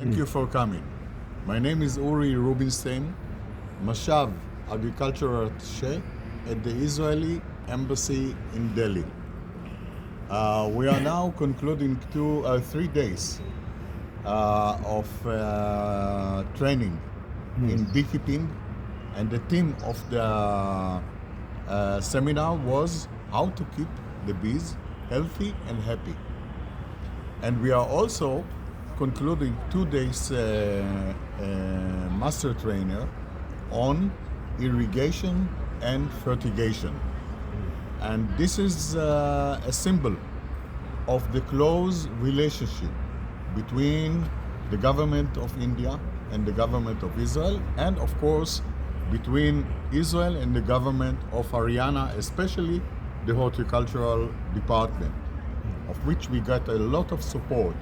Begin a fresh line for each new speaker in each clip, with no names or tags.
Thank you for coming. My name is Uri Rubinstein, Mashav Agricultural Attaché at the Israeli Embassy in Delhi. We are now concluding 3 days of training in beekeeping, and the theme of the seminar was how to keep the bees healthy and happy. And we are also concluding 2 days master trainer on irrigation and fertigation. And this is a symbol of the close relationship between the government of India and the government of Israel, and of course between Israel and the government of Haryana, especially the horticultural department, of which we got a lot of support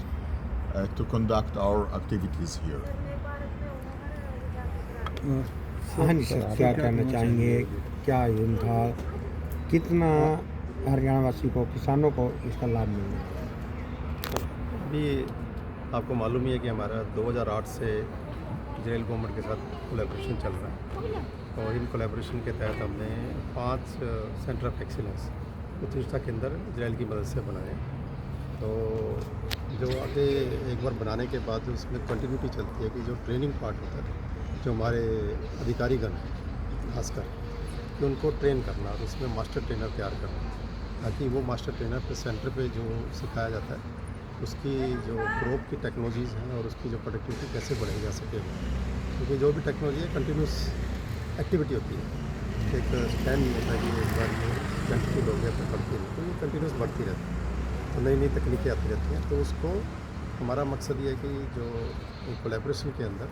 to conduct our activities here.
हाँ जी sir, क्या कहना चाहेंगे, क्या M था, कितना हरियाणा वासी को, किसानों को इसका लाभ मिलना?
अभी आपको मालूम ही है कि हमारा 2008 से इजराइल गवर्नमेंट के साथ कोलैबोरेशन चल रहा है, और इन कोलैबोरेशन के तहत हमने 5 सेंटर ऑफ एक्सीलेंस उत्कृष्टता केंद्र इजराइल की मदद से बनाए। तो जो आगे एक बार बनाने के बाद उसमें कंटिन्यूटी चलती है कि जो ट्रेनिंग पार्ट होता है, जो हमारे अधिकारीगण खासकर कि उनको ट्रेन करना और उसमें मास्टर ट्रेनर तैयार करना, ताकि वो मास्टर ट्रेनर पे सेंटर पे जो सिखाया जाता है उसकी जो क्रॉप की टेक्नोलॉजीज़ हैं और उसकी जो प्रोडक्टिविटी कैसे बढ़ाई जा सके, क्योंकि जो भी टेक्नोलॉजी है कंटिन्यूस एक्टिविटी होती है, एक स्टैंड नहीं होता है कि एक बार ये कंटिन्यू हो गया तो बढ़ती नहीं, तो ये कंटिन्यूस बढ़ती रहती है, तो नई नई तकनीकें आती रहती हैं। तो उसको हमारा मकसद ये है कि जो कोलैबोरेशन के अंदर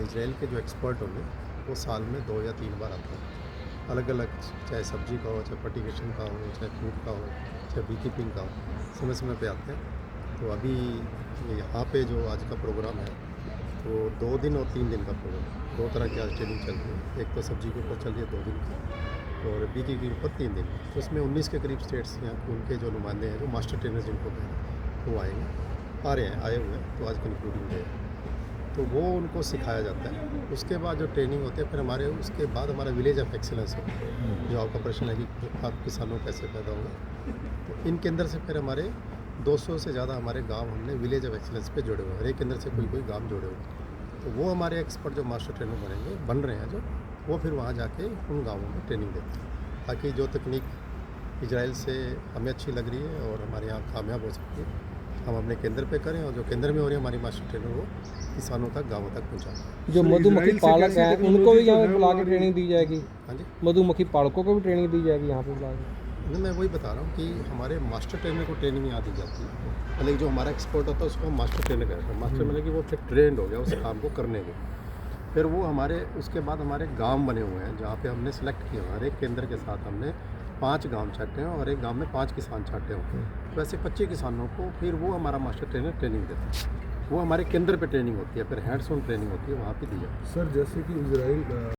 इजराइल के जो एक्सपर्ट होंगे वो साल में 2 या 3 बार आते हैं, अलग अलग, चाहे सब्जी का हो, चाहे फर्टिगेशन का हो, चाहे फूड का हो, चाहे बी कीपिंग का हो, समय समय पे आते हैं। तो अभी यहाँ पे जो आज का प्रोग्राम है तो 2 दिन और 3 दिन का प्रोग्राम, 2 तरह की आज ट्रेनिंग चल रही है। एक तो सब्जी के ऊपर चल रही है 2 दिन की, और बी के ऊपर 3 दिन। तो उसमें 19 के करीब स्टेट्स हैं, उनके जो नुमाइंदे हैं, जो मास्टर ट्रेनर जिनको कहें, वो आएंगे, आए हुए हैं, तो आज कंक्लूडिंग डे, तो वो उनको सिखाया जाता है। उसके बाद जो ट्रेनिंग होती है, फिर हमारे उसके बाद हमारा विलेज ऑफ एक्सीलेंस है, जो आपका प्रश्न है कि आप किसानों कैसे पैदा होगा, तो इन केंद्र से फिर हमारे 200 से ज़्यादा हमारे गांव हमने विलेज ऑफ एक्सीलेंस पे जोड़े हुए हैं, हर एक केंद्र से कोई गांव जोड़े हुए हैं। तो वो हमारे एक्सपर्ट जो मास्टर ट्रेनर बन रहे हैं, जो वो फिर वहाँ जाके उन गाँवों में ट्रेनिंग देते हैं, ताकि जो तकनीक इजराइल से हमें अच्छी लग रही है और हमारे यहाँ कामयाब हो सकती है, हम अपने केंद्र पे करें, और जो केंद्र में हो रही है हमारी मास्टर ट्रेनर वो किसानों तक, गाँवों तक पहुँचाएं।
जो मधुमक्खी पालक हैं उनको भी यहाँ पे बुला के ट्रेनिंग दी जाएगी?
हाँ जी,
मधुमक्खी पालकों को भी ट्रेनिंग दी जाएगी यहाँ पे बुला के?
मैं वही बता रहा हूँ कि हमारे मास्टर ट्रेनर को ट्रेनिंग यहाँ दी जाती है, पहले जो हमारा एक्सपर्ट होता है उसको हम मास्टर ट्रेनर कहते हैं। मास्टर मतलब कि वो फिर ट्रेंड हो गया उस काम को करने के, फिर वो हमारे उसके बाद हमारे गांव बने हुए हैं जहाँ पे हमने सेलेक्ट किया, हर एक केंद्र के साथ हमने 5 गांव छाटे हैं, और एक गांव में 5 किसान छाटे हों, तो ऐसे 25 किसानों को फिर वो हमारा मास्टर ट्रेनर ट्रेनिंग देता है। वो हमारे केंद्र पे ट्रेनिंग होती है, फिर हैंड्स ऑन ट्रेनिंग होती है, वहाँ पे दी जाती है।
सर, जैसे कि इजराइल